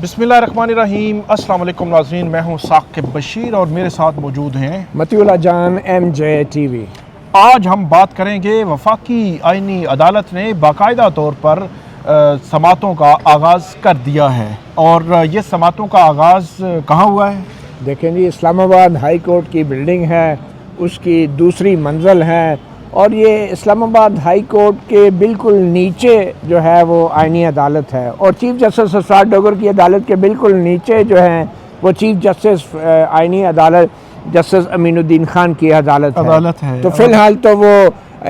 बिस्मिल्लाहिर्रहमानिर्रहीम। अस्सलाम वालेकुम नाज़रीन, मैं हूं साकिब बशीर और मेरे साथ मौजूद हैं मतीउल्लाह जान MJ TV। आज हम बात करेंगे वफाकी आइनी अदालत ने बाकायदा तौर पर समातों का आगाज़ कर दिया है। और ये समातों का आगाज़ कहाँ हुआ है? देखें जी, इस्लामाबाद हाई कोर्ट की बिल्डिंग है, उसकी दूसरी मंजिल है और ये इस्लामाबाद हाई कोर्ट के बिल्कुल नीचे जो है वो आइनी अदालत है और चीफ़ जस्टिस अफसार डोगर की अदालत के बिल्कुल नीचे जो है वो चीफ़ जस्टिस आइनी अदालत जस्टिस अमीनुद्दीन खान की अदालत है। तो फ़िलहाल तो वो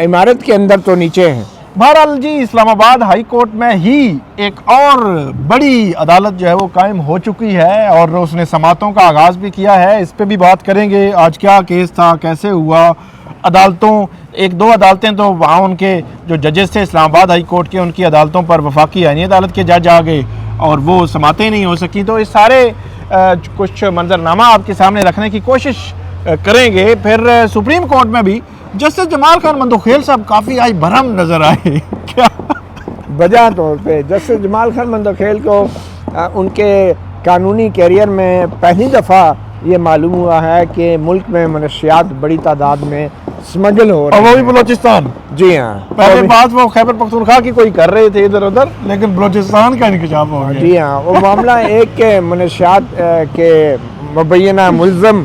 इमारत के अंदर तो नीचे है। बहरहाल जी, इस्लामाबाद हाई कोर्ट में ही एक और बड़ी अदालत जो है वो कायम हो चुकी है और उसने समातों का आगाज़ भी किया है। इस पर भी बात करेंगे, आज क्या केस था, कैसे हुआ। अदालतों, एक दो अदालतें तो वहाँ उनके जो जजेस थे इस्लामाबाद हाई कोर्ट के, उनकी अदालतों पर वफाकी आइनी अदालत के जज आ गए और वो समातें नहीं हो सकी। तो इस सारे कुछ मंजरनामा आपके सामने रखने की कोशिश करेंगे। फिर सुप्रीम कोर्ट में भी जस्टिस जमाल खान मंदोखेल साहब काफ़ी आज भरम नज़र आए। क्या वजह तौर पे जस्टिस जमाल खान मंदोखेल को उनके कानूनी कैरियर में पहली दफ़ा ये मालूम हुआ है कि मुल्क में मनशियात बड़ी तादाद में स्मगल हो रहे हैं। वो भी बलोचिस्तान। जी हाँ, पहले बात वो खैबर पख्तूनख्वा की कोई कर रहे थे इधर उधर, लेकिन बलोचिस्तान का इंकशाफ हो गया। जी हाँ, वो मामला एक के मनशियात के मुबैना मुल्ज़म,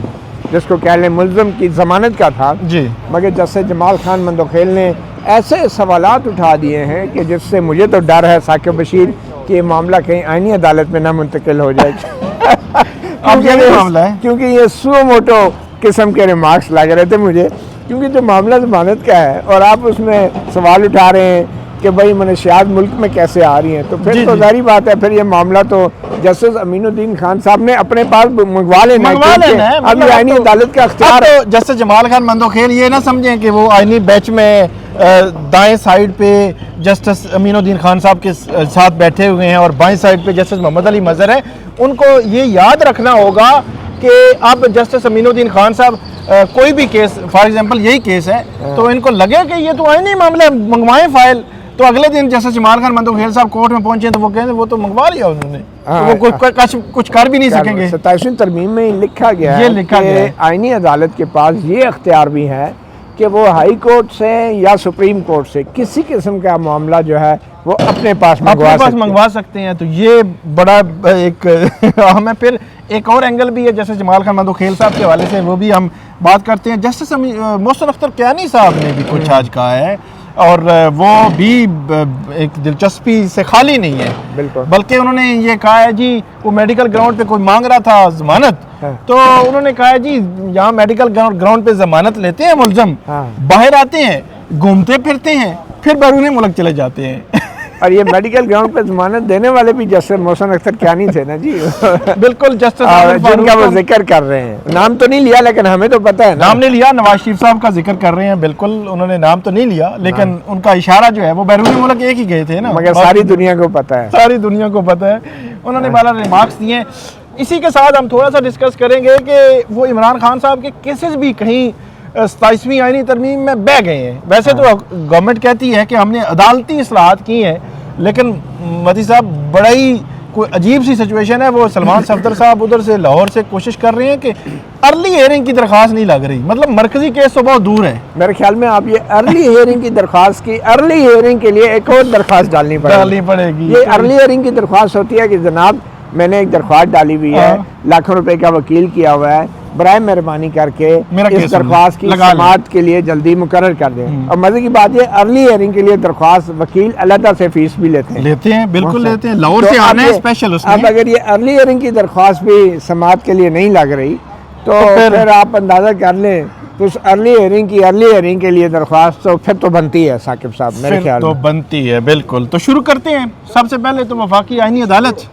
जिसको कह लें मुल्ज़म की ज़मानत का था जी, मगर जस्टिस जमाल खान मंदोखेल ने ऐसे सवालात उठा दिए हैं कि जिससे मुझे तो डर है साकिब बशीर कि ये मामला कहीं आइनी अदालत में ना मुंतकिल हो जाए। अब ये मामला है क्योंकि ये सुओ मोटो किस्म के रिमार्क्स लग रहे थे मुझे, क्योंकि जो मामला ज़मानत का है और आप उसमें सवाल उठा रहे हैं कि भाई मनशियात मुल्क में कैसे आ रही हैं, तो फिर तो जारी बात है, फिर ये मामला तो जस्टिस अमीनुद्दीन खान साहब ने अपने पास मंगवा लेना है। अब ये आइनी अदालत का अख्तियार है। तो जस्टिस जमाल खान मंदोखेल ये ना समझें कि वो आइनी बेंच में दाएं साइड पे जस्टिस अमीनुद्दीन खान साहब के साथ बैठे हुए हैं और बाएं साइड पे जस्टिस मोहम्मद अली मजहर है। उनको ये याद रखना होगा कि अब जस्टिस अमीनुद्दीन खान साहब कोई भी केस, फॉर एग्जांपल यही केस है, तो इनको लगे कि ये तो आइनी मामला है, मंगवाएं फाइल, तो अगले दिन जस्टिस जमाल खान मंदोखेल साहब कोर्ट में पहुंचे तो वो कहें वो तो मंगवा लिया उन्होंने, तो वो कुछ कर भी नहीं सकेंगे। 27वीं तरमीम में लिखा गया ये लिखा गया है आइनी अदालत के पास ये अख्तियार भी है कि वो हाई कोर्ट से या सुप्रीम कोर्ट से किसी किस्म का मामला जो है वो अपने पास मंगवा सकते हैं। तो ये बड़ा एक हमें फिर एक और एंगल भी है जस्टिस जमाल खान मंदोखेल साहब के हवाले से, वो भी हम बात करते हैं। जस्टिस मोहसिन अख्तर कियानी साहब ने भी कुछ आज कहा है और वो भी एक दिलचस्पी से खाली नहीं है, बिल्कुल, बल्कि उन्होंने ये कहा है जी, वो मेडिकल ग्राउंड पे कोई मांग रहा था जमानत, तो उन्होंने कहा है जी यहाँ मेडिकल ग्राउंड पे जमानत लेते हैं मुल्ज़म, बाहर आते हैं, घूमते फिरते हैं, फिर बैरून मुल्क चले जाते हैं। और ये मेडिकल ग्राउंड पे जमानत देने वाले भी जस्टिस मोहसिन अख्तर कियानी थे ना जी। बिल्कुल, जस्टिस जिनका वो जिक्र कर रहे हैं, नाम तो नहीं लिया लेकिन हमें तो पता है ना। नाम नहीं लिया, नवाज शरीफ साहब का जिक्र कर रहे हैं, बिल्कुल उन्होंने नाम तो नहीं लिया, लेकिन उनका इशारा जो है वो बैरून मुल्क एक ही गए थे ना, मगर सारी दुनिया को पता है, सारी दुनिया को पता है। उन्होंने बाला रिमार्क्स दिए। इसी के साथ हम थोड़ा सा डिस्कस करेंगे कि वो इमरान खान साहब के केसेस भी कहीं 27वीं आइनी तरमीम में बह गए हैं। वैसे तो गवर्नमेंट कहती है कि हमने अदालती इस्लाहात की हैं, लेकिन मती साहब बड़ा ही कोई अजीब सी सिचुएशन है। वो सलमान सफदर साहब उधर से लाहौर से कोशिश कर रहे हैं कि अर्ली हियरिंग की दरख्वास्त नहीं लग रही, मतलब मरकजी केस तो बहुत दूर है। मेरे ख्याल में आप ये अर्ली हियरिंग की दरख्वास्त की, अर्ली हियरिंग के लिए एक और दरख्वास्त डालनी पड़ेगी। ये अर्ली हियरिंग की दरख्वास्त होती है कि जनाब मैंने एक दरख्वास्त डाली हुई है, लाखों रुपए का वकील किया हुआ है, बराए मेहरबानी करके इस दरख्वास्त की समाअत के लिए जल्दी मुकर्रर कर दें। और मजे की बात ये अर्ली हियरिंग के लिए दरख्वास्त वकील अलग से फीस भी लेते हैं, बिल्कुल लेते हैं, लाहौर से आने हैं स्पेशल उसमें। अब अगर ये अर्ली हियरिंग की दरख्वास्त भी समाअत के लिए नहीं लग रही तो फिर आप अंदाजा कर लें तो उस अर्ली हियरिंग के लिए दरख्वास्त तो फिर तो बनती है साकिब साहब, मेरे ख्याल तो बनती है। बिल्कुल, तो शुरू करते हैं। सबसे पहले तो वफाकी आइनी अदालत,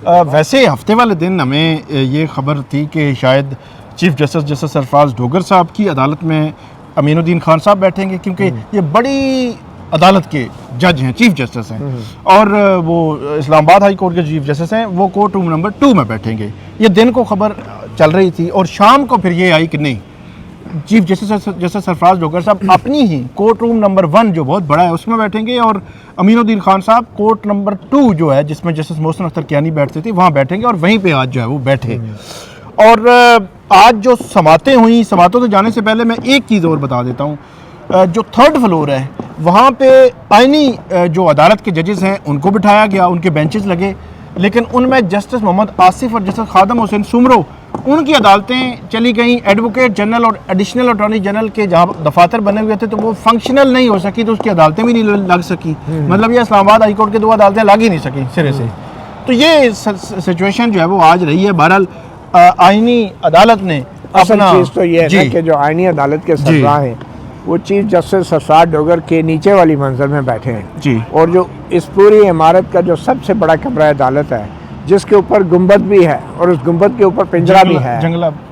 वैसे हफ्ते वाले दिन हमें ये खबर थी कि शायद चीफ जस्टिस सरफराज डोगर साहब की अदालत में अमीनुद्दीन खान साहब बैठेंगे, क्योंकि ये बड़ी अदालत के जज हैं, चीफ जस्टिस हैं, और वो इस्लामाबाद हाई कोर्ट के चीफ जस्टिस हैं, वो कोर्ट रूम नंबर 2 में बैठेंगे। ये दिन को खबर चल रही थी और शाम को फिर ये आई कि नहीं, चीफ जस्टिस सरफराज डोगर साहब अपनी ही कोर्ट रूम नंबर 1 जो बहुत बड़ा है उसमें बैठेंगे, और अमीनुद्दीन खान साहब कोर्ट नंबर 2 जो है जिसमें जस्टिस मोहसिन अख्तर कियानी बैठते थे वहाँ बैठेंगे, और वहीं पे आज जो है वो बैठे। और आज जो समातें हुई, समातों से जाने से पहले मैं एक चीज़ और बता देता हूँ। जो 3rd फ्लोर है वहाँ पे आईनी जो अदालत के जजेस हैं उनको बिठाया गया, उनके बेंचेस लगे, लेकिन उनमें जस्टिस मोहम्मद आसिफ और जस्टिस खादम हुसैन सुमरो उनकी अदालतें चली गई। एडवोकेट जनरल और एडिशनल अटॉर्नी जनरल के जहाँ दफातर बने हुए थे तो वो फंक्शनल नहीं हो सकी, तो उसकी अदालतें भी नहीं लग सकी। मतलब ये इस्लामाबाद हाई कोर्ट की 2 अदालतें लग ही नहीं सकी सिरे से। तो ये सिचुएशन जो है वो आज रही है। बहरहाल आईनी अदालत ने अपना चीज़ तो ये है ना कि जो आईनी अदालत के सरबराह हैं वो चीफ जस्टिस सरफराज डोगर के नीचे वाली मंजिल में बैठे हैं जी, और जो इस पूरी इमारत का जो सबसे बड़ा कमरा अदालत है जिसके ऊपर गुंबद भी है और उस गुंबद के ऊपर पिंजरा भी है,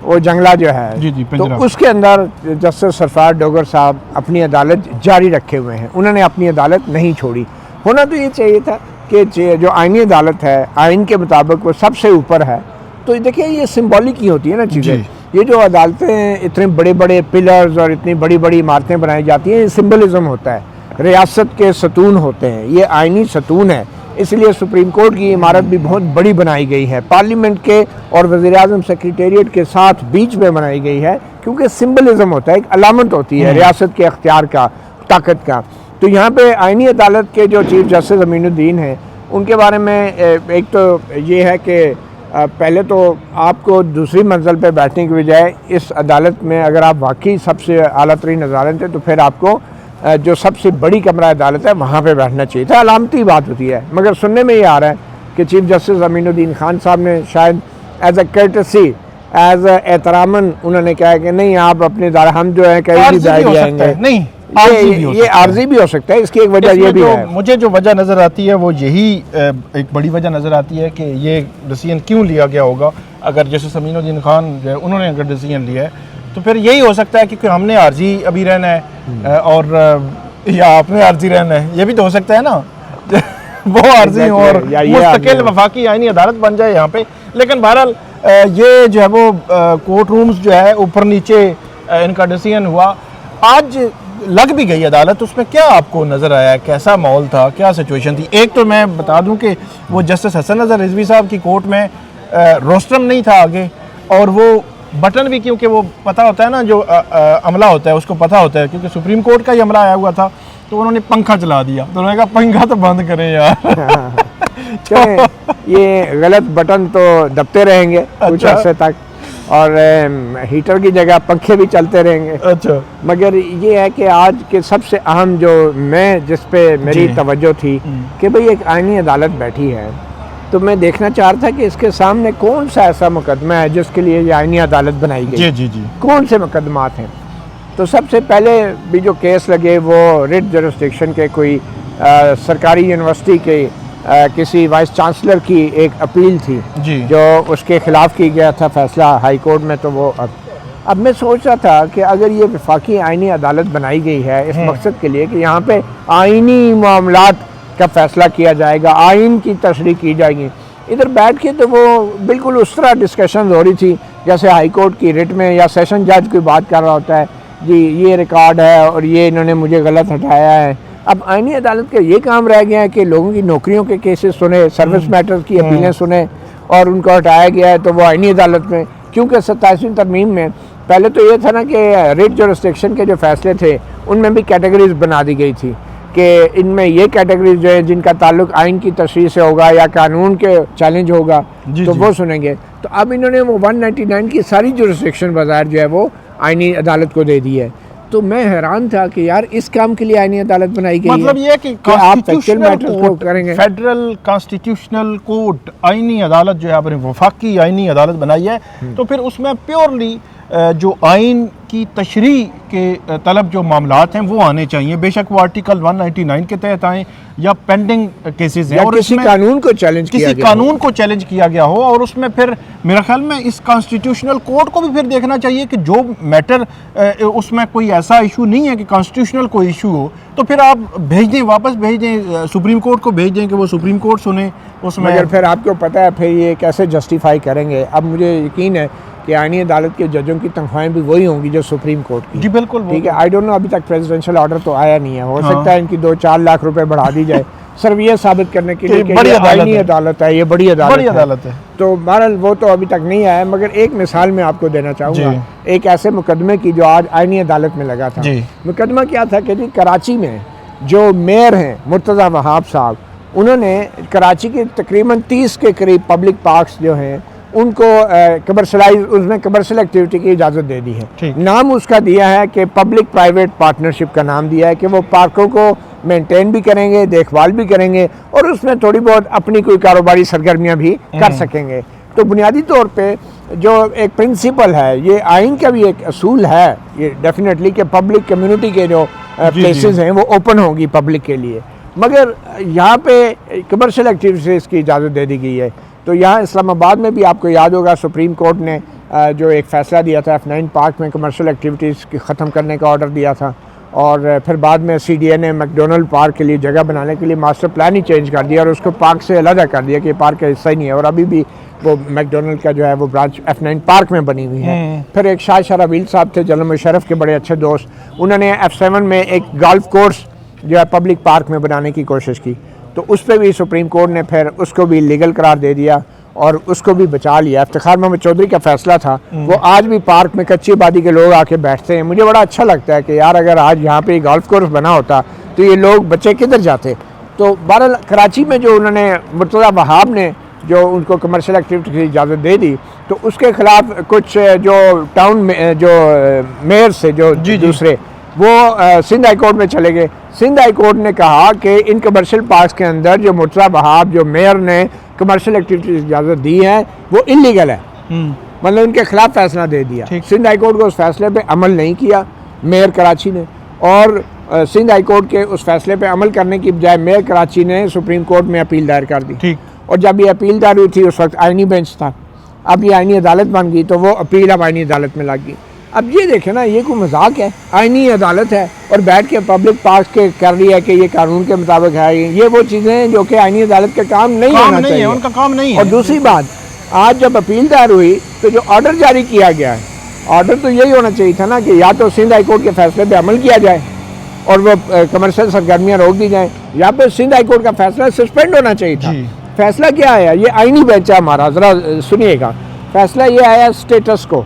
वो जंगला जो है जी, तो उसके अंदर जस्टिस सरफराज डोगर साहब अपनी अदालत जारी रखे हुए हैं। उन्होंने अपनी अदालत नहीं छोड़ी। होना तो ये चाहिए था कि जो आईनी अदालत है आइन के मुताबिक वो सबसे ऊपर है। तो देखिए ये सिंबॉलिक ही होती है ना चीज़ें। ये जो अदालतें इतने बड़े बड़े पिलर्स और इतनी बड़ी बड़ी इमारतें बनाई जाती हैं, ये सिंबलिज्म होता है, रियासत के सतून होते हैं, ये आइनी सतून है। इसलिए सुप्रीम कोर्ट की इमारत भी बहुत बड़ी बनाई गई है, पार्लियामेंट के और वज़ीर-ए-आज़म सेक्रेटेरिएट के साथ बीच में बनाई गई है, क्योंकि सिंबलिज्म होता है, एक अलामत होती है रियासत के अख्तियार का, ताकत का। तो यहाँ पे आइनी अदालत के जो चीफ जस्टिस अमीनुद्दीन हैं उनके बारे में एक तो ये है कि पहले तो आपको दूसरी मंजिल पे बैठने की बजाय इस अदालत में अगर आप वाकई सबसे आला तरीन अदालत है तो फिर आपको जो सबसे बड़ी कमरा अदालत है वहाँ पे बैठना चाहिए था। अलामती बात होती है, मगर सुनने में ये आ रहा है कि चीफ जस्टिस अमीनुद्दीन खान साहब ने शायद as a courtesy, as a एहतरामन उन्होंने कहा कि नहीं आप अपने हम जो है कहीं भी बैठ जाएंगे। नहीं, ये आर्जी भी हो सकता है। इसकी एक वजह ये भी है, मुझे जो वजह नज़र आती है वो यही एक बड़ी वजह नज़र आती है कि ये डिसीजन क्यों लिया गया होगा। अगर जैसे अमीनुद्दीन खान जो है उन्होंने अगर डिसीजन लिया है तो फिर यही हो सकता है क्योंकि हमने आर्जी अभी रहना है और या आपने आर्जी रहना है, ये भी तो हो सकता है ना वो आर्जी और मुस्तकिल वफाकी आईनी अदालत बन जाए यहाँ पे। लेकिन बहरहाल ये जो है वो कोर्ट रूम्स जो है ऊपर नीचे इनका डिसीजन हुआ। आज लग भी गई अदालत, उसमें क्या आपको नज़र आया, कैसा माहौल था, क्या सिचुएशन थी? एक तो मैं बता दूं कि वो जस्टिस हसन नज़र रिजवी साहब की कोर्ट में रोस्ट्रम नहीं था आगे, और वो बटन भी, क्योंकि वो पता होता है ना जो अमला होता है उसको पता होता है, क्योंकि सुप्रीम कोर्ट का ही अमला आया हुआ था तो उन्होंने पंखा चला दिया, तो उन्होंने कहा पंखा तो बंद करें यार ये गलत बटन तो दबते रहेंगे कुछ अर्से तक, और हीटर की जगह पंखे भी चलते रहेंगे। अच्छा, मगर ये है कि आज के सबसे अहम जो मैं जिस पे मेरी तवज्जो थी कि भाई एक आईनी अदालत बैठी है, तो मैं देखना चाह रहा था कि इसके सामने कौन सा ऐसा मुकदमा है जिसके लिए ये आईनी अदालत बनाई गई। जी, कौन से मुकदमात हैं? तो सबसे पहले भी जो केस लगे वो रिट जुरिस्डिक्शन के कोई सरकारी यूनिवर्सिटी के किसी वाइस चांसलर की एक अपील थी जी, जो उसके ख़िलाफ़ की गया था फैसला हाई कोर्ट में। तो वो अब मैं सोच रहा था कि अगर ये वफाकी आईनी अदालत बनाई गई है इस मकसद के लिए कि यहाँ पे आईनी मामलात का फ़ैसला किया जाएगा, आइन की तशरीह की जाएगी, इधर बैठ के तो वो बिल्कुल उस तरह डिस्कशन हो रही थी जैसे हाई कोर्ट की रिट में या सेशन जज कोई बात कर रहा होता है, जी ये रिकॉर्ड है और ये इन्होंने मुझे गलत हटाया है। अब आईनी अदालत का ये काम रह गया है कि लोगों की नौकरियों के केसेस सुने, सर्विस मैटर्स की अपीलें सुने, और उनको हटाया गया है तो वो आईनी अदालत में, क्योंकि 27वीं तरमीम में पहले तो ये था ना कि रिट जुरिस्डिक्शन के जो फैसले थे उनमें भी कैटेगरीज बना दी गई थी कि इनमें ये कैटेगरीज जो है जिनका ताल्लुक आइन की तशरीह से होगा या कानून के चैलेंज होगा तो वो सुनेंगे। तो अब इन्होंने वो 199 की सारी जुरिस्डिक्शन बाजार जो है वो आईनी अदालत को दे दी है। तो मैं हैरान था कि यार इस काम के लिए आईनी अदालत बनाई गई मतलब है, ये कि आप फैक्चुअल मैटर्स को करेंगे। फेडरल कॉन्स्टिट्यूशनल कोर्ट आईनी अदालत जो है आपने वफाकी आईनी अदालत बनाई है, तो फिर उसमें प्योरली जो आइन की तशरीह के तलब जो मामलात हैं वो आने चाहिए, बेशक वो आर्टिकल 199 के तहत आए या पेंडिंग केसेस हैं, और किसी कानून को चैलेंज किसी कानून को चैलेंज किया गया हो। और उसमें फिर मेरा ख्याल में इस कॉन्स्टिट्यूशनल कोर्ट को भी फिर देखना चाहिए कि जो मैटर उसमें कोई ऐसा इशू नहीं है कि कॉन्स्टिट्यूशनल कोई इशू हो, तो फिर आप भेज दें, वापस भेज दें, सुप्रीम कोर्ट को भेज दें कि वो सुप्रीम कोर्ट सुने उसमें। मगर फिर आपको पता है फिर ये कैसे जस्टिफाई करेंगे। अब मुझे यकीन है कि आईनी अदालत के जजों की तनख्वाहें भी वही होंगी जो सुप्रीम कोर्ट की। जी बिल्कुल, ठीक है, आई डोंट नो, अभी तक प्रेसिडेंशियल ऑर्डर तो आया नहीं है, हो हाँ। सकता है इनकी 2-4 लाख रुपए बढ़ा दी जाए सिर्फ ये साबित करने के लिए कि बड़ी ये अदालत आईनी है। अदालत है, ये बड़ी अदालत है। तो बहरहाल वो तो अभी तक नहीं आया, मगर एक मिसाल मैं आपको देना चाहूँगा एक ऐसे मुकदमे की जो आज आईनी अदालत में लगा था। जी। मुकदमा क्या था कि जी कराची में जो मेयर हैं मुर्तज़ा वहाब साहब, उन्होंने कराची के तकरीबन 30 के करीब पब्लिक पार्क्स जो हैं उनको कमर्शलाइज, उसमें कमर्शियल एक्टिविटी की इजाज़त दे दी है। नाम उसका दिया है कि पब्लिक प्राइवेट पार्टनरशिप का नाम दिया है कि वो पार्कों को मेंटेन भी करेंगे, देखभाल भी करेंगे और उसमें थोड़ी बहुत अपनी कोई कारोबारी सरगर्मियां भी कर सकेंगे। तो बुनियादी तौर पे जो एक प्रिंसिपल है, ये आइन का भी एक असूल है ये डेफिनेटली कि पब्लिक कम्युनिटी के जो प्लेसेस हैं वो ओपन होंगी पब्लिक के लिए, मगर यहाँ पे कमर्शियल एक्टिविटीज़ की इजाज़त दे दी गई है। तो यहाँ इस्लामाबाद में भी आपको याद होगा सुप्रीम कोर्ट ने जो एक फ़ैसला दिया था F9 पार्क में कमर्शियल एक्टिविटीज़ की ख़त्म करने का ऑर्डर दिया था, और फिर बाद में CDA ने मैकडोनल्ड पार्क के लिए जगह बनाने के लिए मास्टर प्लान ही चेंज कर दिया और उसको पार्क से अलग कर दिया कि पार्क का हिस्सा ही नहीं है, और अभी भी वो मैकडोनल्ड का जो है वो ब्रांच F9 पार्क में बनी हुई है। फिर एक शाह शराबील साहब थे जनरल मुशर्रफ के बड़े अच्छे दोस्त, उन्होंने F7 में एक गोल्फ कोर्स जो है पब्लिक पार्क में बनाने की कोशिश की, तो उस पर भी सुप्रीम कोर्ट ने फिर उसको भी लीगल करार दे दिया और उसको भी बचा लिया। इफ्तिखार मोहम्मद चौधरी का फैसला था, वो आज भी पार्क में कच्ची आबादी के लोग आके बैठते हैं। मुझे बड़ा अच्छा लगता है कि यार अगर आज यहाँ पे गोल्फ कोर्स बना होता तो ये लोग बच्चे किधर जाते। तो बहरहाल कराची में जो उन्होंने मुर्तज़ा वहाब ने जो उनको कमर्शियल एक्टिविटी की इजाज़त दे दी, तो उसके ख़िलाफ़ कुछ जो टाउन में जो मेयर से जो दूसरे वो सिंध हाई कोर्ट में चले गए। सिंध हाई कोर्ट ने कहा कि इन कमर्शियल पार्क्स के अंदर जो मुर्तज़ा वहाब जो मेयर ने कमर्शियल एक्टिविटी की इजाज़त दी है वो इलीगल है, मतलब उनके खिलाफ फैसला दे दिया। सिंध हाई कोर्ट को उस फैसले पे अमल नहीं किया मेयर कराची ने, और सिंध हाई कोर्ट के उस फैसले पे अमल करने की बजाय मेयर कराची ने सुप्रीम कोर्ट में अपील दायर कर दी। और जब ये अपील दायर हुई थी उस वक्त आइनी बेंच था, अब ये आइनी अदालत बन गई, तो वो अपील अब आइनी अदालत में लग गई। अब ये देखें ना, ये कोई मजाक है, आइनी अदालत है और बैठ के पब्लिक पार्क के कर रही है कि ये कानून के मुताबिक है। ये वो चीज़ें हैं जो कि आइनी अदालत का काम नहीं होना चाहिए, उनका काम नहीं है। और दूसरी बात, आज जब अपील दायर हुई तो जो ऑर्डर जारी किया गया है, ऑर्डर तो यही होना चाहिए था ना कि या तो सिंध हाई कोर्ट के फैसले पे अमल किया जाए और वो कमर्शियल सरगर्मियाँ रोक दी जाएँ, या फिर सिंध हाई कोर्ट का फैसला सस्पेंड होना चाहिए था। फैसला क्या आया, ये आइनी बेंच है हमारा, ज़रा सुनिएगा। फैसला ये आया स्टेटस को।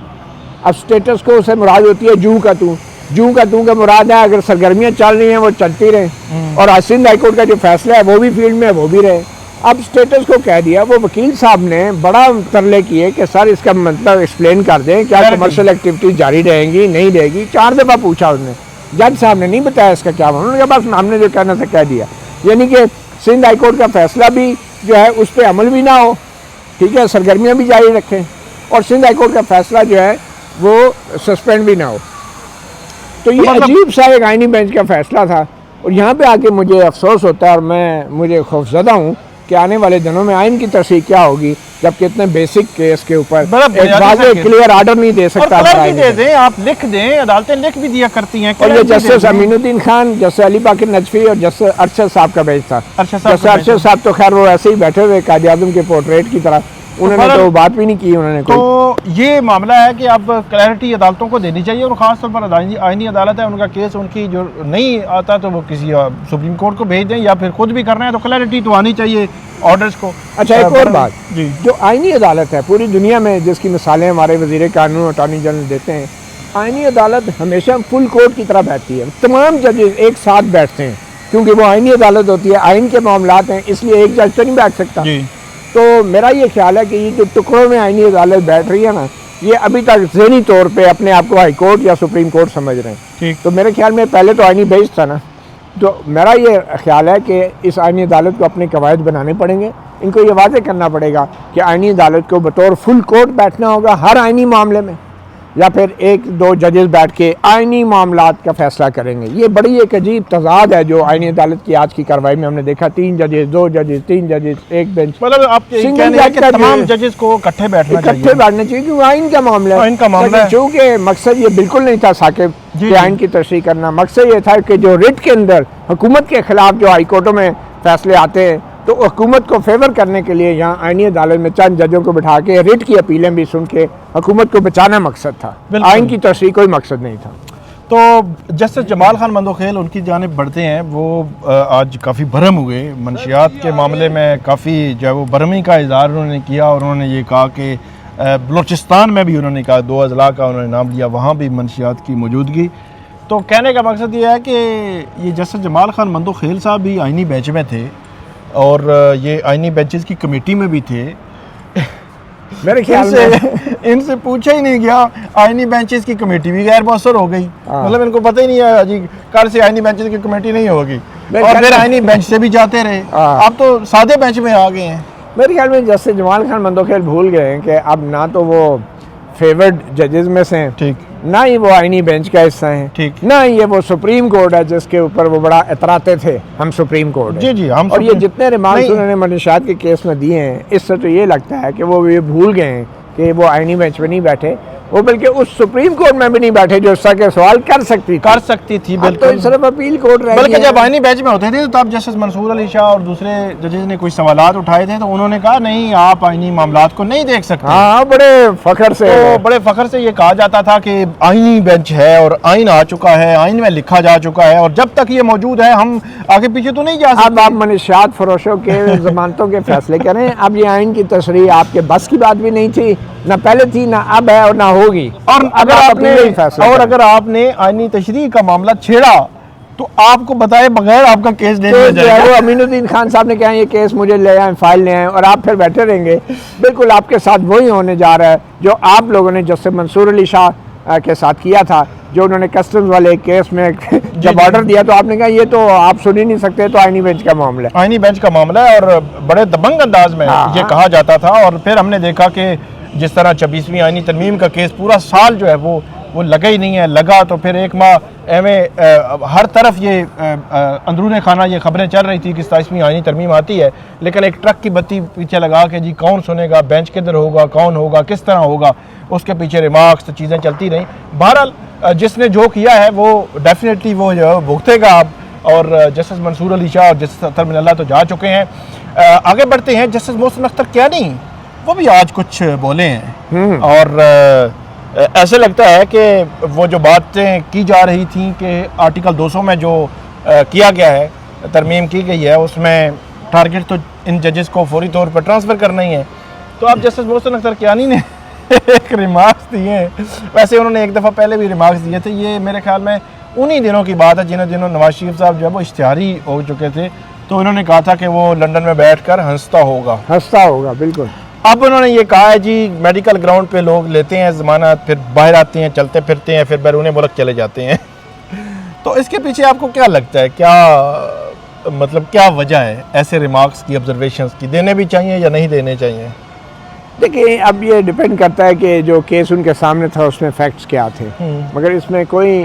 अब स्टेटस को से मुराद होती है जू का तू का मुराद है अगर सरगर्मियाँ चल रही हैं वो चलती रहें, और सिंध हाई कोर्ट का जो फैसला है वो भी फील्ड में वो भी रहे। अब स्टेटस को कह दिया, वो वकील साहब ने बड़ा तरले किए कि सर इसका मतलब एक्सप्लेन कर दें, क्या कमर्शियल एक्टिविटी जारी रहेंगी नहीं रहेगी। 4 दफ़ा पूछा उसने, जज साहब ने नहीं बताया इसका क्या, उन्होंने कहा बस हमने जो कहना था कह दिया। यानी कि सिंध हाई कोर्ट का फैसला भी जो है उस पर अमल भी ना हो, ठीक है, सरगर्मियाँ भी जारी रखें, और सिंध हाई कोर्ट का फैसला जो है वो सस्पेंड भी ना हो। तो ये अजीब सा एक आइनी बेंच का फैसला था, और यहाँ पे आके मुझे अफसोस होता है और मुझे खौफजदा हूँ कि आने वाले दिनों में आइन की तरसीह क्या होगी, जबकि इतने बेसिक केस के ऊपर एक वाज़ेह क्लियर ऑर्डर नहीं दे सकता। आप लिख दें, अदालतें लिख भी दिया करती हैं। और ये जस्टिस अमीनुद्दीन खान, जस्टिस अली बाकर नजफी और जस्टिस अरशद साहब का बेंच था। जस्टिस अरशद साहब तो खैर वो ऐसे ही बैठे हुए कायद आज़म के पोर्ट्रेट की तरह, उन्होंने तो बात भी नहीं की उन्होंने। तो ये मामला है कि अब क्लैरिटी अदालतों को देनी चाहिए, और ख़ासतौर पर आइनी अदालत है, उनका केस उनकी जो नहीं आता तो वो किसी सुप्रीम कोर्ट को भेज दें, या फिर खुद भी करना है तो क्लैरिटी तो आनी चाहिए ऑर्डर्स को। अच्छा, एक और बात, जो आइनी अदालत है पूरी दुनिया में जिसकी मिसालें हमारे वज़ीर कानून अटॉर्नी जनरल देते हैं, आइनी अदालत हमेशा फुल कोर्ट की तरह बैठती है, तमाम जजेस एक साथ बैठते हैं, क्योंकि वो आइनी अदालत होती है, आइन के मामलात हैं, इसलिए एक जज तो नहीं बैठ सकता। तो मेरा ये ख्याल है कि ये जो टुकड़ों में आइनी अदालत बैठ रही है ना, ये अभी तक ज़हनी तौर पे अपने आप को हाई कोर्ट या सुप्रीम कोर्ट समझ रहे हैं। तो मेरे ख्याल में पहले तो आइनी बेंच था ना, तो मेरा ये ख्याल है कि इस आइनी अदालत को अपने कवायद बनाने पड़ेंगे, इनको ये वाज़ेह करना पड़ेगा कि आइनी अदालत को बतौर फुल कोर्ट बैठना होगा हर आइनी मामले में, या फिर 1-2 जजेस बैठ के आइनी मामलात का फैसला करेंगे। ये बड़ी एक अजीब तजाद है जो आइनी अदालत की आज की कार्रवाई में हमने देखा। 3 जजेस, 2 जजेस, 3 जजेस, एक बेंच, मतलब आप तमाम जजेस को इकट्ठे बैठने चाहिए, क्योंकि आइन का मामला है। चूँकि मकसद ये बिल्कुल नहीं था साकिब कि आइन की तशरीह करना, मकसद ये था कि जो रिट के अंदर हुकूमत के खिलाफ जो हाई कोर्टों में फैसले आते हैं तो हुकूमत को फेवर करने के लिए यहाँ आईनी अदालत में चंद जजों को बिठा के रिट की अपीलें भी सुन के हुकूमत को बचाना मकसद था, आइन की तशरीह कोई मकसद नहीं था। तो जस्टिस जमाल खान मंदोखेल उनकी जानिब बढ़ते हैं, वो आज काफ़ी भरम हुए मंशियात के मामले में, काफ़ी जो है वो भरमी का इजहार उन्होंने किया और उन्होंने ये कहा कि बलूचिस्तान में भी उन्होंने कहा 2 अजला का उन्होंने नाम लिया, वहाँ भी मंशियात की मौजूदगी। तो कहने का मकसद ये है कि ये जस्टिस जमाल खान मंदोखेल साहब भी आइनी बेंच में थे और ये आइनी बेंचेस की कमेटी में भी थे। मेरे ख्याल से इनसे पूछा ही नहीं गया, आइनी बेंचेस की कमेटी भी गैर मौसर हो गई। मतलब इनको पता ही नहीं है जी कल से आइनी बेंचेस की कमेटी नहीं होगी, और फिर आइनी बेंच से भी जाते रहे। अब तो सादे बेंच में आ गए हैं। मेरे ख्याल में जस्टिस जमाल खान मंदोखेल भूल गए हैं कि अब ना तो वो फेवर्ड जजेस में से हैं, ठीक, ना ही वो आइनी बेंच का हिस्सा हैं, ठीक, ना ही ये वो सुप्रीम कोर्ट है जिसके ऊपर वो बड़ा इतराते थे हम सुप्रीम कोर्ट जी जी हम। और ये जितने रिमार्क्स उन्होंने मंशियात के केस में दिए हैं, इससे तो ये लगता है कि वो ये भूल गए हैं कि वो आइनी बेंच में नहीं बैठे, वो बल्कि उस सुप्रीम कोर्ट में भी नहीं बैठे जो उसका के सवाल कर सकती थी। बिल्कुल, तो सिर्फ अपील कोर्ट रह बल्कि जब आइनी बेंच में होते थे तो तब जस्टिस मंसूर अली शाह और दूसरे जजेस ने कुछ सवालात उठाए थे तो उन्होंने कहा नहीं आप आइनी मामलात को नहीं देख सकते। हाँ, बड़े फखर से, तो बड़े फखर से ये कहा जाता था कि आइनी बेंच है और आइन आ चुका है, आइन में लिखा जा चुका है और जब तक ये मौजूद है हम आगे पीछे तो नहीं जा सकते। अब आप मंशियात फरोशों के जमानतों के फैसले करें। अब ये आइन की तशरीह आपके बस की बात भी नहीं थी, ना पहले थी, ना अब है और ना होगी। और अगर आपने आइनी तशरीह का मामला छेड़ा तो आपको बताए बगैर आपका केस ले लिया जाएगा। वो अमीनुद्दीन खान साहब ने कहा ये केस मुझे ले आए, फाइल ले आए, और आप फिर बैठे रहेंगे। बिल्कुल आपके साथ वही होने जा रहा है जो आप लोगों ने जस्टिस मंसूर अली शाह के साथ किया था, जो उन्होंने कस्टम्स वाले केस में जब ऑर्डर दिया तो आपने कहा ये तो आप सुन ही नहीं सकते, तो आइनी बेंच का मामला है। आइनी बेंच का मामला है और बड़े दबंग अंदाज में ये कहा जाता था। और फिर हमने देखा कि जिस तरह 26वीं आइनी तरमीम का केस पूरा साल जो है वो लगा ही नहीं है, लगा तो फिर एक माह एवं हर तरफ ये अंदरूने खाना ये खबरें चल रही थी कि 27वीं आइनी तरमीम आती है, लेकिन एक ट्रक की बत्ती पीछे लगा के जी कौन सुनेगा, बेंच किधर होगा, कौन होगा, किस तरह होगा, उसके पीछे रिमार्क्स तो चीज़ें चलती रहीं। बहरहाल जिसने जो किया है वो डेफिनेटली वो जो है भुगतेगा अब। और जस्टिस मंसूर अली शाह और जस्टिस अतर मिनल्ला तो जा चुके हैं। आगे बढ़ते हैं, जस्टिस मोहसिन अख्तर कियानी वो भी आज कुछ बोले हैं और ऐसे लगता है कि वो जो बातें की जा रही थी कि आर्टिकल 200 में जो किया गया है, तरमीम की गई है, उसमें टारगेट तो इन जजेस को फौरी तौर पर ट्रांसफ़र करना ही है। तो अब जस्टिस मोहसिन अख्तर कियानी ने एक रिमार्क्स दिए हैं। वैसे उन्होंने एक दफ़ा पहले भी रिमार्क्स दिए थे, ये मेरे ख्याल में उन्हीं दिनों की बात है जिन्होंने नवाज शरीफ साहब जो है वो इश्तिहारी हो चुके थे। तो उन्होंने कहा था कि वो लंदन में बैठ कर हंसता होगा। बिल्कुल। अब उन्होंने ये कहा है जी मेडिकल ग्राउंड पे लोग लेते हैं ज़मानत, फिर बाहर आते हैं, चलते फिरते हैं, फिर बैरून मुल्क चले जाते हैं। तो इसके पीछे आपको क्या लगता है, क्या मतलब क्या वजह है ऐसे रिमार्क्स की, ऑब्जर्वेशंस की? देने भी चाहिए या नहीं देने चाहिए? देखिए, अब ये डिपेंड करता है कि जो केस उनके सामने था उसमें फैक्ट्स क्या थे, मगर इसमें कोई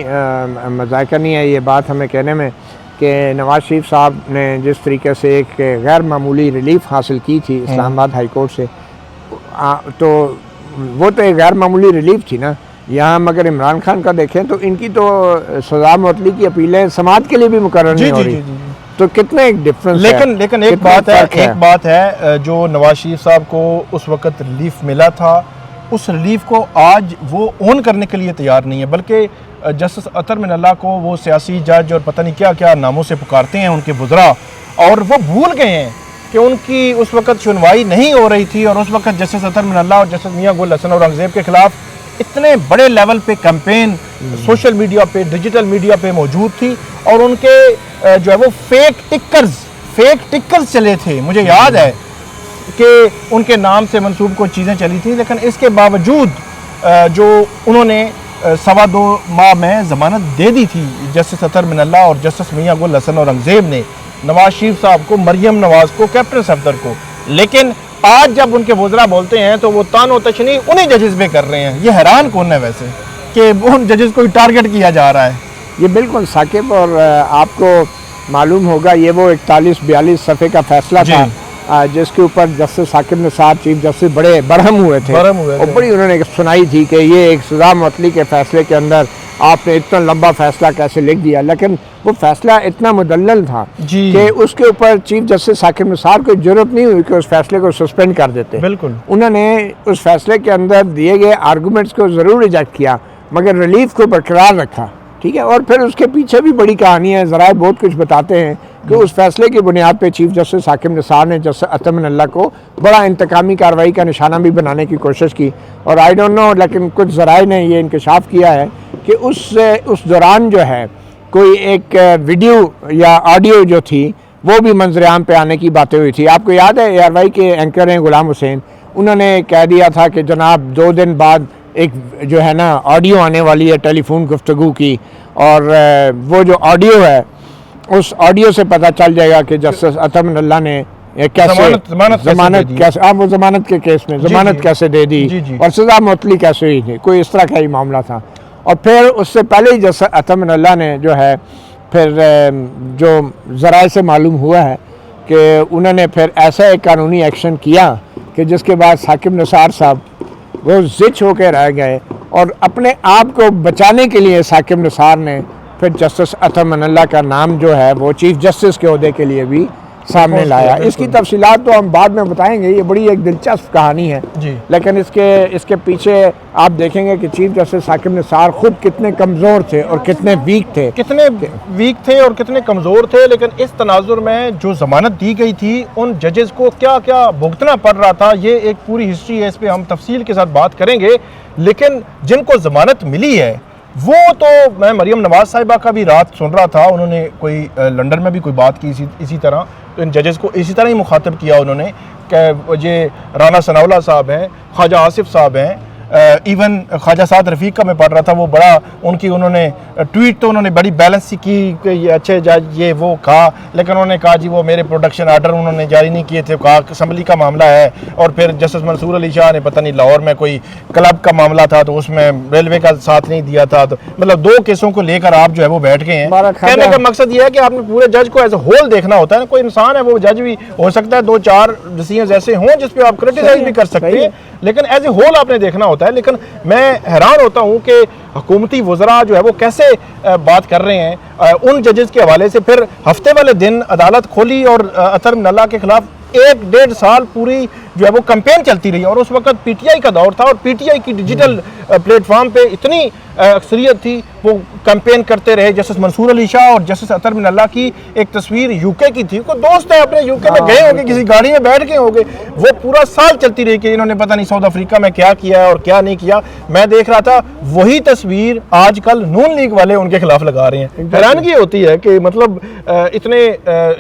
मजायका नहीं है ये बात हमें कहने में कि नवाज शरीफ साहब ने जिस तरीके से एक गैर मामूली रिलीफ हासिल की थी इस्लामाबाद हाई कोर्ट से, तो वो तो एक गैर मामूली रिलीफ थी ना। यहाँ मगर इमरान खान का देखें तो इनकी तो सजा मुअत्तली की अपीलें समाअत के लिए भी मुकर्रर नहीं हो रही, तो कितना एक डिफरेंस है। लेकिन एक बात है जो नवाज शरीफ साहब को उस वक़्त रिलीफ मिला था, उस रिलीफ को आज वो ओन करने के लिए तैयार नहीं है, बल्कि जस्टिस अतर मिनल्ला को वो सियासी जज और पता नहीं क्या क्या नामों से पुकारते हैं उनके बुज़रा, और वो भूल गए हैं कि उनकी उस वक़्त सुनवाई नहीं हो रही थी। और उस वक़्त जस्टिस अतर मिनल्ला और जस्टिस मियां गुल हसन औरंगज़ेब के ख़िलाफ़ इतने बड़े लेवल पे कैंपेन सोशल मीडिया पे, डिजिटल मीडिया पे मौजूद थी, और उनके जो है वो फेक टिक्कर्स चले थे। मुझे याद है कि उनके नाम से मंसूब को चीज़ें चली थी, लेकिन इसके बावजूद जो उन्होंने 2.25 माह में ज़मानत दे दी थी जस्टिस अतर मिनल्ला और जस्टिस मियां गुल हसन औरंगज़ेब ने नवाज शरीफ साहब को, मरियम नवाज को, कैप्टन सफदर को। लेकिन आज जब उनके वज़रा बोलते हैं तो वो तानो तशनी उन्हीं जजेस पे कर रहे हैं। ये हैरान कौन है वैसे कि उन जजेस को टारगेट किया जा रहा है? ये बिल्कुल साकिब, और आपको मालूम होगा ये वो 41-42 सफ़े का फैसला था जिसके ऊपर justice Saqib Nisar chief justice बड़े बरहम हुए थे और बड़ी उन्होंने सुनाई थी कि ये एक सजा मुअत्तली के फैसले के अंदर आपने इतना लंबा फैसला कैसे लिख दिया, लेकिन वो फैसला इतना मुदल्लल था जी। कि उसके ऊपर चीफ जस्टिस साकिब निसार को जरूरत नहीं हुई कि उस फैसले को सस्पेंड कर देते। बिल्कुल। उन्होंने उस फैसले के अंदर दिए गए आर्गूमेंट्स को ज़रूर रिजेक्ट किया मगर रिलीफ को बरकरार रखा, ठीक है। और फिर उसके पीछे भी बड़ी कहानी है, ज़राए बहुत कुछ बताते हैं कि उस फैसले की बुनियाद पे चीफ जस्टिस साकिब निसार ने जस्टिस अतम अल्लाह को बड़ा इंतकामी कार्रवाई का निशाना भी बनाने की कोशिश की। और आई डोंट नो, लेकिन कुछ ज़राए ने ये इंकशाफ किया है कि उस दौरान जो है कोई एक वीडियो या ऑडियो जो थी वो भी मंजर-ए-आम पे आने की बातें हुई थी। आपको याद है ARY के एंकर हैं गुलाम हुसैन, उन्होंने कह दिया था कि जनाब 2 दिन बाद एक जो है ना ऑडियो आने वाली है टेलीफोन गुफ्तगू की, और वो जो ऑडियो है उस ऑडियो से पता चल जाएगा कि जस्टिस अतम अल्लाह ने कैसे जमानत कैसे आप वो जमानत के केस में जमानत कैसे दे दी और सज़ा मुअत्तली कैसे हुई थी, कोई इस तरह का ही मामला था। और फिर उससे पहले ही जस्टिस अतम अल्लाह ने जो है फिर जो ज़राए से मालूम हुआ है कि उन्होंने फिर ऐसा एक कानूनी एक्शन किया कि जिसके बाद साकिब निसार साहब वो ज़िच होकर रह गए, और अपने आप को बचाने के लिए साकिब निसार ने फिर जस्टिस अतम अल्लाह का नाम जो है वो चीफ जस्टिस के ओहदे के लिए भी सामने लाया। इसकी तफसीलात तो हम बाद में बताएंगे, ये बड़ी एक दिलचस्प कहानी है जी। लेकिन इसके पीछे आप देखेंगे कि चीफ जस्टिस साकिब निसार खुद कितने कमज़ोर थे और कितने वीक थे, और कितने कमज़ोर थे। लेकिन इस तनाजुर में जो ज़मानत दी गई थी उन जजेस को क्या क्या भुगतना पड़ रहा था, ये एक पूरी हिस्ट्री है, इस पर हम तफसील के साथ बात करेंगे। लेकिन जिनको ज़मानत मिली है वो तो, मैं मरियम नवाज़ साहिबा का भी रात सुन रहा था, उन्होंने कोई लंदन में भी कोई बात की इसी तरह, तो इन जजेस को इसी तरह ही मुखातब किया उन्होंने कि ये राना सनाउल्लाह साहब हैं, ख्वाजा आसिफ साहब हैं, इवन ख्वाजा साद रफ़ीक का मैं पढ़ रहा था, वो बड़ा उनकी उन्होंने ट्वीट तो उन्होंने बड़ी बैलेंस सी की कि ये अच्छे जज ये वो कहा, लेकिन उन्होंने कहा जी वो मेरे प्रोडक्शन आर्डर उन्होंने जारी नहीं किए थे, कहा असम्बली का मामला है। और फिर जस्टिस मंसूर अली शाह ने पता नहीं लाहौर में कोई क्लब का मामला था तो उसमें रेलवे का साथ नहीं दिया था, तो मतलब 2 केसों को लेकर आप जो है वो बैठ गए हैं। कहने का मकसद ये है कि आपने पूरे जज को एज ए होल देखना होता है, कोई इंसान है वो जज भी हो सकता है 2-4 डिसीजंस ऐसे हों जिस पे आप क्रिटिसाइज भी कर सकते हैं, लेकिन एज ए होल आपने देखना होता है। लेकिन मैं हैरान होता हूँ कि हुकूमती वज़रा जो है वो कैसे बात कर रहे हैं उन जजेस के हवाले से। फिर हफ्ते वाले दिन अदालत खोली और अतम अल्लाह के खिलाफ 1-1.5 साल पूरी जो है वो कैंपेन चलती रही, और उस वक्त PTI का दौर था और PTI की डिजिटल प्लेटफॉर्म पे इतनी अक्सरियत थी, वो कैंपेन करते रहे। जस्टिस मंसूर अली शाह और जस्टिस अतम अल्लाह की एक तस्वीर UK की थी, कोई दोस्त है अपने UK में गए होंगे, किसी गाड़ी में बैठ गए होंगे, वो पूरा साल चलती रही कि इन्होंने पता नहीं साउथ अफ्रीका में क्या किया है और क्या नहीं किया। मैं देख रहा था वही तस्वीर आजकल नून लीग वाले उनके खिलाफ लगा रहे हैं। हैरानगी होती है कि मतलब इतने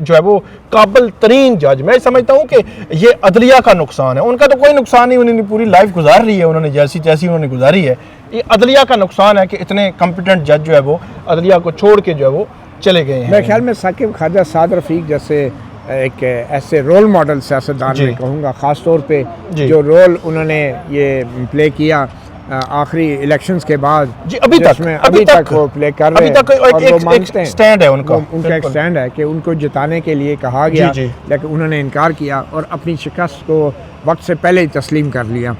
जो है वो काबिल तरीन जज, मैं समझता हूँ कि ये अदलिया का नुकसान है, उनका तो कोई नुकसान नहीं, उन्होंने पूरी लाइफ गुजार ली है, उन्होंने जैसी तैसी उन्होंने गुजारी है। ये अदलिया का नुकसान है कि इतने कॉम्पिटेंट जज जो है वो अदलिया को छोड़ के जो है वो चले गए हैं। मेरे ख्याल में साकिब ख्वाजा साद रफ़ीक जैसे एक ऐसे रोल मॉडल सियासतदान मैं कहूँगा, ख़ास तौर पे जो रोल उन्होंने ये प्ले किया आखिरी इलेक्शंस के बाद जी, अभी तक वो प्ले कर रहे हैं, एक स्टैंड है उनका एक स्टैंड है कि उनको जिताने के लिए कहा गया, लेकिन उन्होंने इनकार किया और अपनी शिकस्त को वक्त से पहले ही तस्लीम कर लिया।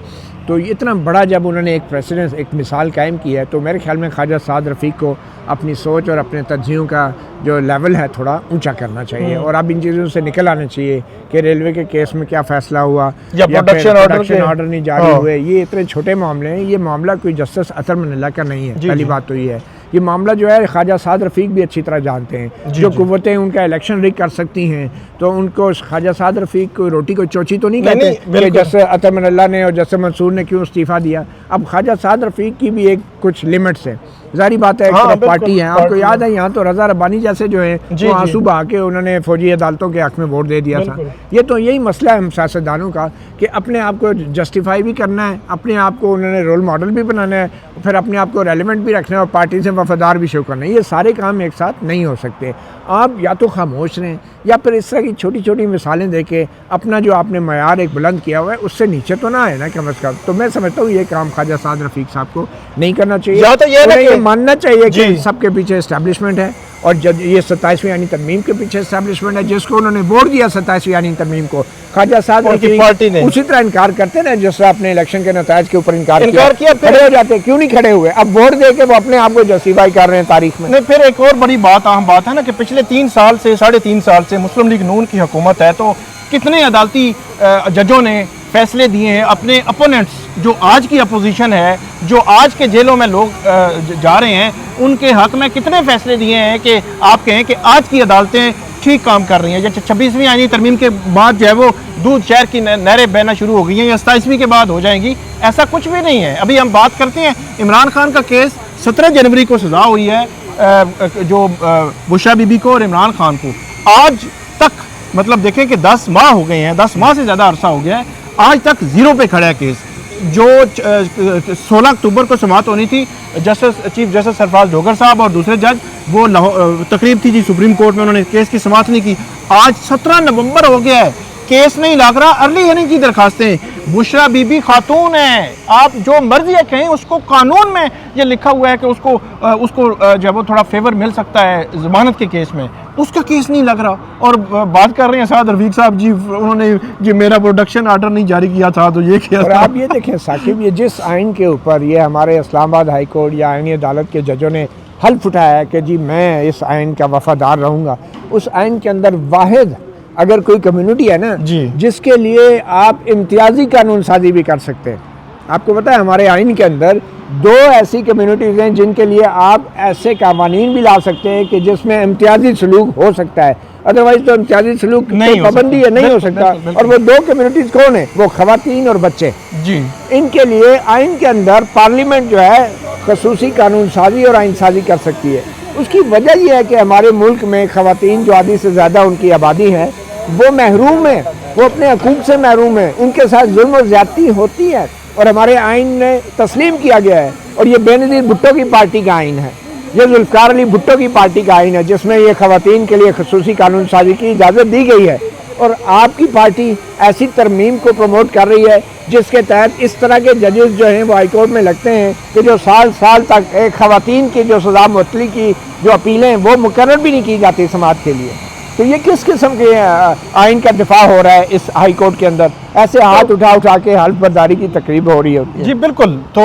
तो इतना बड़ा जब उन्होंने एक प्रेसिडेंस, एक मिसाल कायम की है, तो मेरे ख्याल में ख्वाजा साद रफ़ीक को अपनी सोच और अपने तज्जियों का जो लेवल है थोड़ा ऊंचा करना चाहिए, और अब इन चीज़ों से निकल आना चाहिए कि रेलवे के केस में क्या फ़ैसला हुआ या प्रोडक्शन ऑर्डर नहीं जारी हुए। ये इतने छोटे मामले हैं, ये मामला कोई जस्टिस अतम अल्लाह का नहीं है। पहली बात तो ये है, ये मामला जो है ख्वाजा साद रफ़ीक भी अच्छी तरह जानते हैं। जो कुव्वतें उनका इलेक्शन रिग कर सकती हैं, तो उनको ख्वाजा साद रफ़ीक को रोटी को चोची तो नहीं कहते कि जस्टिस अतम अल्लाह ने और जस्टिस मंसूर ने क्यों इस्तीफ़ा दिया। अब ख्वाजा साद रफ़ीक की भी एक कुछ लिमिट्स है, जारी बात है, एक पार्टी है। आपको याद है यहाँ तो रज़ा रब्बानी जैसे जो है वो आंसू बहा के उन्होंने फौजी अदालतों के हक़ में वोट दे दिया था। ये तो यही मसला है हम सियासतदानों का कि अपने आप को जस्टिफाई भी करना है, अपने आप को उन्होंने रोल मॉडल भी बनाना है, फिर अपने आप को रेलिवेंट भी रखना है और पार्टी से वफादार भी शो करना है। ये सारे काम एक साथ नहीं हो सकते। आप या तो खामोश रहें या फिर इस तरह की छोटी छोटी मिसालें दे के अपना जो आपने मयार एक बुलंद किया हुआ है उससे नीचे तो ना आए ना कम अज़ कम। तो मैं समझता हूँ ये काम ख्वाजा साद रफ़ीक साहब को नहीं करना चाहिए। तो ये मानना चाहिए कि सबके पीछे इस्टेब्लिशमेंट है और जब ये 27वीं आईनी तरमीम के पीछे इस्टेब्लिशमेंट है, जिसको उन्होंने वोट दिया 27वीं आईनी तरमीम को, ख्वाजा साहब उनकी पार्टी ने उसी तरह इनकार करते ना, जिस तरह अपने इलेक्शन के नतायज के ऊपर इनकार किया, खड़े हो जाते। क्यों नहीं खड़े हुए? अब वोट दे के वो अपने आप को जस्टिफाई कर रहे हैं तारीख में। नहीं, फिर एक और बड़ी बात, अहम बात है ना कि पिछले 3 साल से 3.5 साल से मुस्लिम लीग नून की हुकूमत है, तो कितने अदालती जजों ने फैसले दिए हैं अपने अपोनेंट्स, जो आज की अपोजिशन है, जो आज के जेलों में लोग जा रहे हैं, उनके हक में कितने फैसले दिए हैं कि आप कहें कि आज की अदालतें ठीक काम कर रही हैं। जैसे 26वीं आईनी तरमीम के बाद जो है वो दूध शहर की नहरें बहना शुरू हो गई हैं, या 27वीं के बाद हो जाएंगी, ऐसा कुछ भी नहीं है। अभी हम बात करते हैं इमरान खान का केस 17 जनवरी को सजा हुई है जो बुशरा बीबी को और इमरान खान को। आज तक मतलब देखें कि 10 माह हो गए हैं, 10 माह से ज़्यादा अरसा हो गया है, आज तक ज़ीरो पे खड़ा है केस। जो 16 अक्टूबर को समाअत होनी थी, चीफ जस्टिस सरफराज डोगर साहब और दूसरे जज, वो तकरीब थी जी सुप्रीम कोर्ट में, उन्होंने केस की समाअत नहीं की। आज 17 नवंबर हो गया है, केस नहीं लग रहा। अर्ली हियरिंग की दरखास्तें, बुशरा बीबी खातून है, आप जो मर्जी है कहें, उसको कानून में ये लिखा हुआ है कि उसको जब वो थोड़ा फेवर मिल सकता है जमानत के केस में, उसका केस नहीं लग रहा। और बात कर रहे हैं साद रफीक साहब जी, उन्होंने जी मेरा प्रोडक्शन ऑर्डर नहीं जारी किया था तो ये किया और था। आप ये देखें साकिब, ये जिस आइन के ऊपर ये हमारे इस्लामाबाद हाई कोर्ट या आइनी अदालत के जजों ने हल्फ उठाया है कि जी मैं इस आइन का वफादार रहूँगा, उस आइन के अंदर वाहिद अगर कोई कम्युनिटी है ना जी, जिसके लिए आप इम्तियाजी कानून साजी भी कर सकते हैं। आपको पता है हमारे आइन के अंदर 2 ऐसी कम्युनिटीज़ हैं जिनके लिए आप ऐसे कवानीन भी ला सकते हैं कि जिसमें इम्तियाजी सलूक हो सकता है, अदरवाइज तो इम्तियाजी सलूक नहीं तो पाबंदी है, नहीं हो सकता। और वो 2 कम्युनिटीज़ कौन है? वो ख़वातीन और बच्चे जी। इनके लिए आइन के अंदर पार्लियामेंट जो है खसूसी कानून साजी और आइन साजी कर सकती है। उसकी वजह यह है कि हमारे मुल्क में ख़वातीन जो आधी से ज़्यादा उनकी आबादी है वो महरूम है, वो अपने हकूक़ से महरूम है, उनके साथ जुल्म और ज़्यादती होती है और हमारे आइन ने तस्लीम किया गया है। और ये बेनज़ीर भुट्टो की पार्टी का आइन है, ये जुल्फ़िकार अली भुट्टो की पार्टी का आइन है, जिसमें ये ख़वातीन के लिए खसूसी कानून साजी की इजाज़त दी गई है। और आपकी पार्टी ऐसी तरमीम को प्रमोट कर रही है जिसके तहत इस तरह के जजेस जो हैं वो हाई कोर्ट में लगते हैं कि जो साल साल तक एक ख़वातीन की जो सज़ा मुअत्तली की जो अपीलें हैं वो मुकर्रर भी नहीं की जाती समाअत के लिए। तो ये किस किस्म के आइन का दिफा हो रहा है इस हाई कोर्ट के अंदर? ऐसे हाथ उठा के हल्फ बर्दारी की तकरीब हो रही है। जी बिल्कुल, तो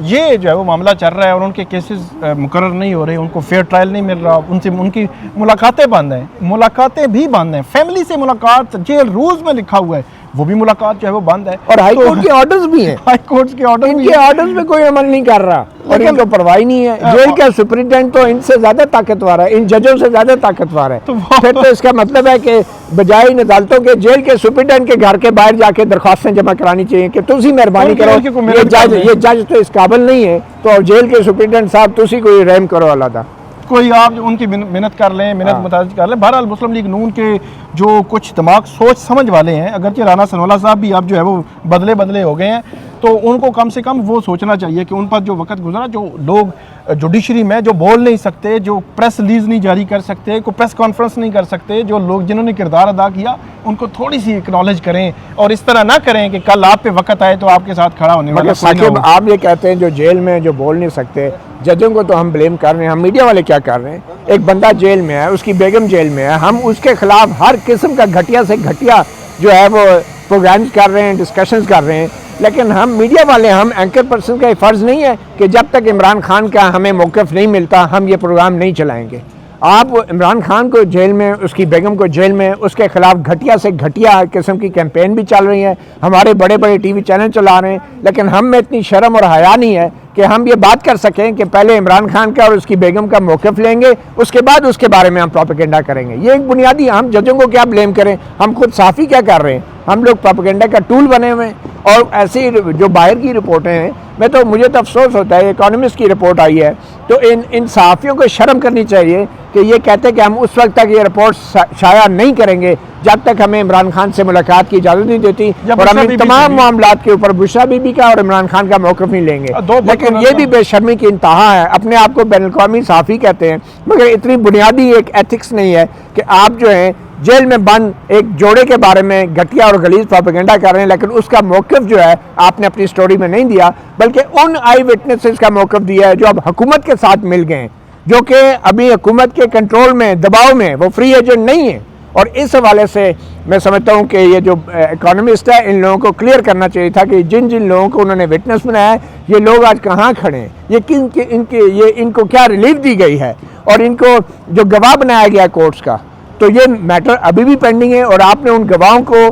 ये जो है वो मामला चल रहा है और उनके केसेस मुकर्रर नहीं हो रहे, उनको फेयर ट्रायल नहीं मिल रहा, उनसे उनकी मुलाकातें बंद हैं, मुलाकातें भी बंद हैं, फैमिली से मुलाकात जेल रूल्स में लिखा हुआ है वो भी मुलाकात जो है वो बंद है। और हाई कोर्ट के ऑर्डर्स भी हैं, हाई कोर्ट के ऑर्डर, इनके ऑर्डर्स में कोई अमल नहीं कर रहा और इनको परवाह नहीं है। जेल का सुपरिटेंडेंट तो इनसे ज्यादा ताकतवर है, इन जजों से ज्यादा ताकतवर है। फिर तो इसका मतलब है कि बजाय इन अदालतों के जेल के सुपरिटेंडेंट के घर के बाहर जाके दरख्वास्तें जमा करानी चाहिए कि तुसी मेहरबानी करो, ये जज तो इस काबिल नहीं है, तो जेल के सुपरिटेंडेंट साहब तुसी कोई रहम करो अल्लाह, कोई आप उनकी मिन्नत कर लें, मिन्नत मुताज़ कर लें। बहरहाल मुस्लिम लीग नून के जो कुछ दिमाग सोच समझ वाले हैं, अगरचे राना सनवाला साहब भी अब जो है वो बदले हो गए हैं, तो उनको कम से कम वो सोचना चाहिए कि उन पर जो वक्त गुजरा, जो लोग जुडिशरी में जो बोल नहीं सकते, जो प्रेस रिलीज नहीं जारी कर सकते, कोई प्रेस कॉन्फ्रेंस नहीं कर सकते, जो लोग जिन्होंने किरदार अदा किया उनको थोड़ी सी एक्नॉलेज करें और इस तरह ना करें कि कल आप पे वक्त आए तो आपके साथ खड़ा होने वाला। साकिब आप ये कहते हैं जो जेल में जो बोल नहीं सकते, जजों को तो हम ब्लेम कर रहे हैं, हम मीडिया वाले क्या कर रहे हैं? एक बंदा जेल में है, उसकी बेगम जेल में है, हम उसके खिलाफ हर किस्म का घटिया से घटिया जो है वो प्रोग्राम्स कर रहे हैं, डिस्कशंस कर रहे हैं, लेकिन हम मीडिया वाले, हम एंकर पर्सन का फ़र्ज़ नहीं है कि जब तक इमरान खान का हमें मौक़िफ़ नहीं मिलता हम ये प्रोग्राम नहीं चलाएंगे। आप इमरान खान को जेल में, उसकी बेगम को जेल में, उसके खिलाफ घटिया से घटिया किस्म की कैंपेन भी चल रही है, हमारे बड़े बड़े टीवी चैनल चला रहे हैं, लेकिन हम में इतनी शर्म और हया नहीं है कि हम ये बात कर सकें कि पहले इमरान खान का और उसकी बेगम का मौक़िफ़ लेंगे, उसके बाद उसके बारे में हम प्रोपेगेंडा करेंगे। ये एक बुनियादी, हम जजों को क्या ब्लेम करें, हम खुद साफ़ी क्या कर रहे हैं? हम लोग प्रोपेगेंडा का टूल बने हुए हैं। और ऐसी जो बाहर की रिपोर्टें हैं, मुझे तो अफसोस होता है, इकोनॉमिस्ट की रिपोर्ट आई है, तो इन सहाफ़ियों को शर्म करनी चाहिए कि ये कहते हैं कि हम उस वक्त तक ये रिपोर्ट शाया नहीं करेंगे जब तक हमें इमरान खान से मुलाकात की इजाज़त नहीं देती, और हम इन तमाम मामलात के ऊपर बुशरा बीबी का और इमरान खान का मौक़िफ़ नहीं लेंगे। लेकिन ये भी बेशर्मी की इंतहा है, अपने आप को बैनुल-अक़वामी सहाफ़ी कहते हैं, मगर इतनी बुनियादी एक एथिक्स नहीं है कि आप जो है जेल में बंद एक जोड़े के बारे में घटिया और गलीज़ प्रोपेगेंडा कर रहे हैं, लेकिन उसका मौक़िफ़ जो है आपने अपनी स्टोरी में नहीं दिया, बल्कि उन आई विटनेसेस का मौक़िफ़ दिया है जो अब हुकूमत के साथ मिल गए हैं। जो कि अभी हुकूमत के कंट्रोल में, दबाव में, वो फ्री एजेंट नहीं है। और इस हवाले से मैं समझता हूँ कि ये जो इकोनॉमिस्ट है, इन लोगों को क्लियर करना चाहिए था कि जिन जिन लोगों को उन्होंने विटनेस बनाया है, ये लोग आज कहाँ खड़े हैं, ये इनको क्या रिलीफ दी गई है, और इनको जो गवाह बनाया गया कोर्ट्स का, तो ये मैटर अभी भी पेंडिंग है। और आपने उन गवाहों को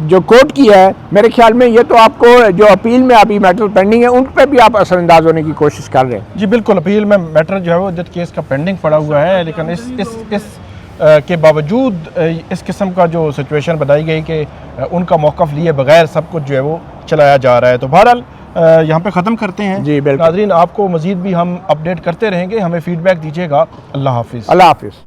जो कोर्ट किया है, मेरे ख्याल में ये तो आपको जो अपील में अभी मैटर पेंडिंग है, उन पर भी आप असरअंदाज होने की कोशिश कर रहे हैं। जी बिल्कुल, अपील में मैटर जो है वो जज केस का पेंडिंग पड़ा हुआ है, लेकिन इस के बावजूद इस किस्म का जो सिचुएशन बताई गई कि उनका मौक़िफ़ लिए बगैर सब कुछ जो है वो चलाया जा रहा है। तो बहरहाल यहाँ पे ख़त्म करते हैं। जी बिल्कुल। नाज़रीन, आपको मज़ीद भी हम अपडेट करते रहेंगे, हमें फ़ीडबैक दीजिएगा। अल्लाह हाफ़िज़। अल्लाह हाफ़िज़।